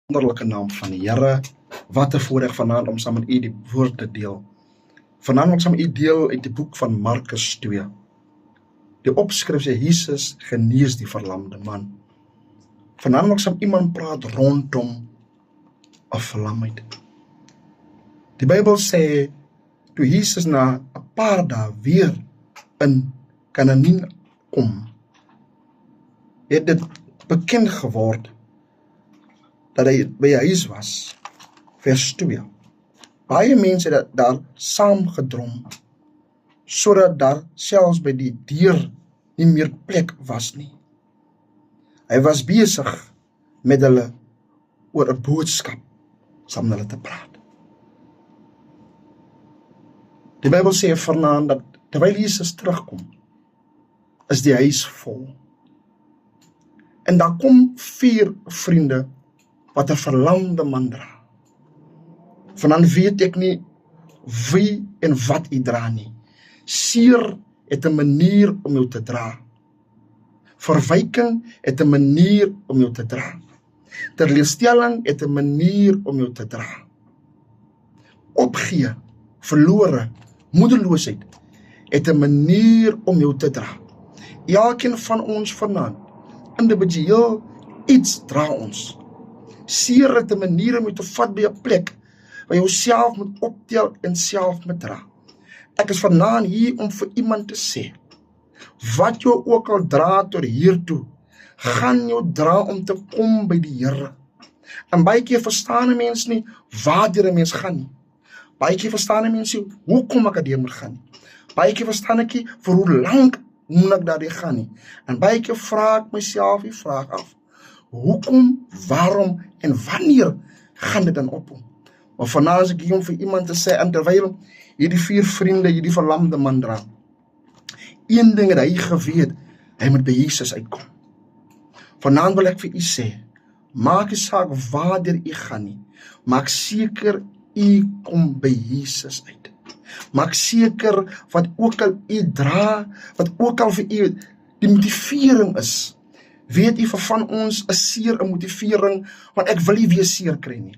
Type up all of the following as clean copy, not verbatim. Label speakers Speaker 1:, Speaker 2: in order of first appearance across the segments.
Speaker 1: wonderlike naam van die Here. Wat 'n voorreg vanaand om saam met u die woord te deel. Vanaand wil ek saam met u deel uit die boek van Markus 2. Die opskrif sê Jesus genees die verlamde man. Vanaand wil ek saam met iemand praat rondom 'n verlamheid. Die Bybel sê toe Jesus na 'n paar dae weer in Kanaan kom, het dit bekend geword dat hy by die huis was. Vers 2. Baie mense het daar saamgedrom, sodat daar selfs by die deur nie meer plek was nie. Hy was besig met hulle oor 'n boodskap saam met hulle te praat. Die Bybel sê vanaand dat terwyl Jesus terugkom, is die huis vol. En daar kom 4 vriende wat 'n verlamde man dra. Vanaand weet ek nie wie en wat u dra nie. Seer het 'n manier om jou te dra. Verwyking het 'n manier om jou te dra. Teleurstelling het 'n manier om jou te dra. Opgee, verlore, moedeloosheid het 'n manier om jou te dra. Elkeen van ons vanaand, individueel iets dra ons. Seer het 'n manier om jou te vat by 'n plek waar jy self moet optel en self moet dra. Ek is vanaand hier om vir iemand te sê, wat jou ook al dra tot hiertoe, gaan jou dra om te kom by die Here. En baie keer verstaan 'n mens nie waartoe 'n mens gaan nie. Baie keer verstaan 'n mens nie hoekom ek daardeur moet gaan nie. Baie keer verstaan ek nie vir hoe lank moet ek daardeur gaan nie. En baie keer vra ek myself die vraag af, hoekom, waarom en wanneer gaan dit dan op? Maar vanaand is ek hier om vir iemand te sê, en terwyl hierdie 4 vriende hierdie verlamde man dra, een ding het hy geweet, hy moet by Jesus uitkom. Vanaand wil ek vir u sê, maak nie saak waartoe u gaan nie, maak seker u kom by Jesus uit. Maak seker wat ook al u dra, wat ook al vir u die motivering is. Weet u, vir van ons is seer 'n motivering, want ek wil nie weer seer kry nie.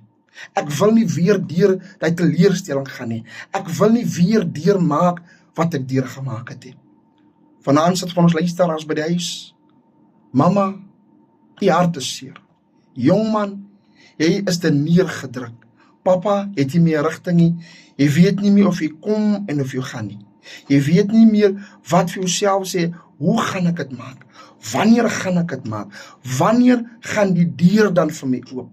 Speaker 1: Ek wil nie weer deur die teleurstelling gaan nie. Ek wil nie weer deurmaak wat ek deurgemaak het nie. Vanaand sit van ons luisteraars by die huis. Mama, die hart is seer. Jongman, jy is te neergedruk. Papa, het jy meer rigting nie. Jy weet nie meer of jy kom en of jy gaan nie. Jy weet nie meer wat vir jouself sê, hoe gaan ek dit maak? Wanneer gaan ek dit maak? Wanneer gaan die deur dan vir my oop?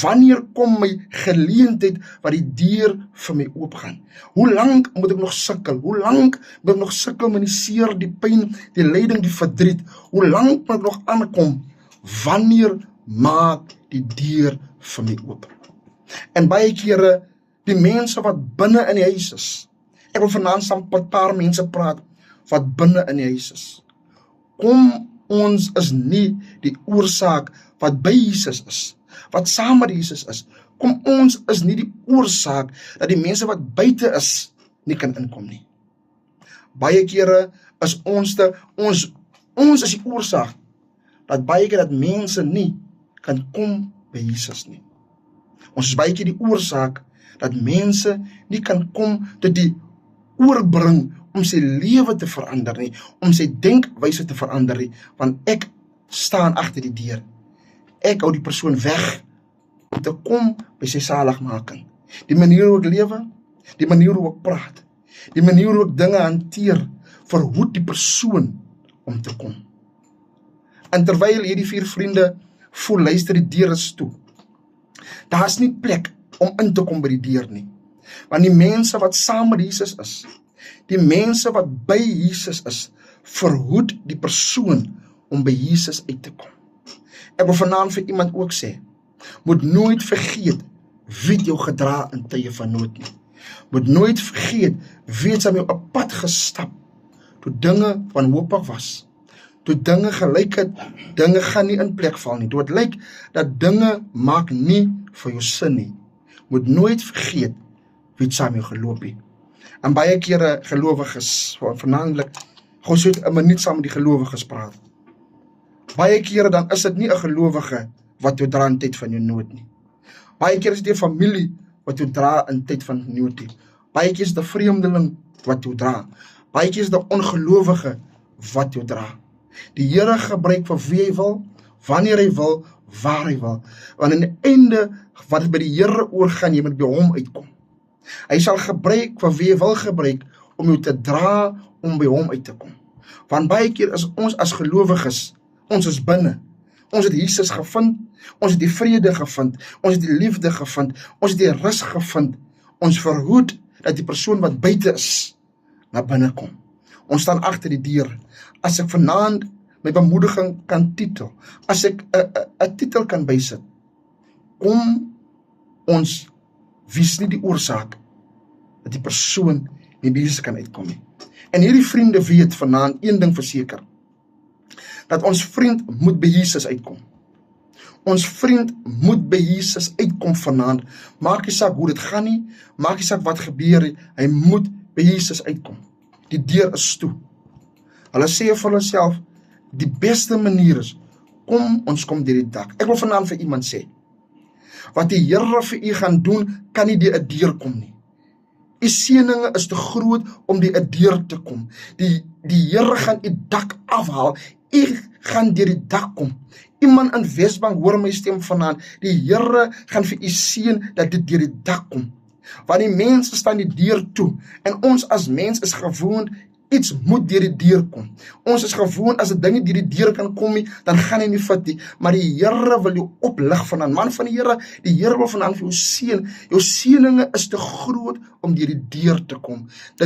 Speaker 1: Wanneer kom my geleentheid wat die deur vir my oop gaan? Hoe lank moet ek nog sukkel? Hoe lank moet ek nog sukkel met die seer, die pyn, die lyding, die verdriet? Hoe lank moet ek nog aankom? Wanneer maak die deur vir my oop? En baie kere, die mense wat binne in die huis is, ek wil vanaand saam met 'n paar mense praat, wat binne in die huis is. Kom, ons is nie die oorsaak wat by Jesus is, wat saam met Jesus is. Kom, ons is nie die oorsaak dat die mense wat buite is, nie kan inkom nie. Baie kere is ons is die oorsaak, dat baie keer dat mense nie kan kom by Jesus nie. Ons is baie keer die oorsaak, dat mense nie kan kom tot die oorbring om sy lewe te verander nie, om sy denkwyse te verander nie, want ek staan agter die deur. Ek hou die persoon weg om te kom by sy saligmaking. Die manier hoe ek lewe, die manier hoe ek praat, die manier hoe ek dinge hanteer, verhoed die persoon om te kom. En terwyl hierdie 4 vriende voel, luister, die deur is toe. Daar is nie plek om in te kom by die deur nie. Want die mense wat saam met Jesus is, die mense wat by Jesus is, verhoed die persoon om by Jesus uit te kom. Ek wil vanaand vir iemand ook sê, moet nooit vergeet wie jou gedra in tye van nood nie. Moet nooit vergeet wie het saam jou op pad gestap, toe dinge wanhoopig was, toe dinge gelyk het, dinge gaan nie in plek val nie, toe het lyk dat dinge maak nie vir jou sin nie. Moet nooit vergeet wie het saam jou geloop het. En baie kere gelowiges, vanaandlik, gou so 'n minuut saam met die gelowiges praat. Baie kere dan is dit nie 'n gelowige wat jou dra in tyd van jou nood nie. Baie keer is dit 'n familie wat jou dra in tyd van nood. Baie keer is dit 'n vreemdeling wat jou dra. Baie keer is dit 'n ongelowige wat jou dra. Die Here gebruik vir wie hy wil, wanneer hy wil, waar hy wil. Want aan die einde, wat het by die Here oorgaan, jy moet by hom uitkom. Hy sal gebruik vir wie hy wil gebruik, om jou te dra, om by hom uit te kom. Want baie keer is ons as gelowiges, ons is binne. Ons het Jesus gevind, ons het die vrede gevind, ons het die liefde gevind, ons het die rus gevind. Ons verhoed dat die persoon wat buite is, na binne kom. Ons staan agter die deur. As ek vanaand my bemoediging kan titel, as ek 'n titel kan bysit, kom ons wys nie die oorsaak dat die persoon nie by Jesus kan uitkom nie. En hierdie vriende weet vanaand een ding verseker, dat ons vriend moet by Jesus uitkom. Ons vriend moet by Jesus uitkom vanaand. Maak nie saak hoe dit gaan nie, maak nie saak wat gebeur nie, hy moet by Jesus uitkom. Die deur is toe. Hulle sê vir hulle self, die beste manier is, ons kom deur die dak. Ek wil vanaand vir iemand sê, wat die Here vir u gaan doen, kan nie deur 'n deur kom nie. Die seëninge is te groot om deur 'n deur te kom. Die Here gaan u dak afhaal, u gaan deur die dak kom. Iemand in Wesbank hoor my stem vanaand, die Here gaan vir u seën dat dit deur die dak kom. Want die mense staan die deur toe, en ons as mens is gewoond, iets moet deur die deur kom. Ons is gewoond, as 'n ding nie deur die deur kan kom nie, dan gaan hy nie vat nie. Maar die Here wil jou oplig vanaand. Man van die Here wil vanaand vir jou seën. Jou seëninge is te groot om deur die deur te kom.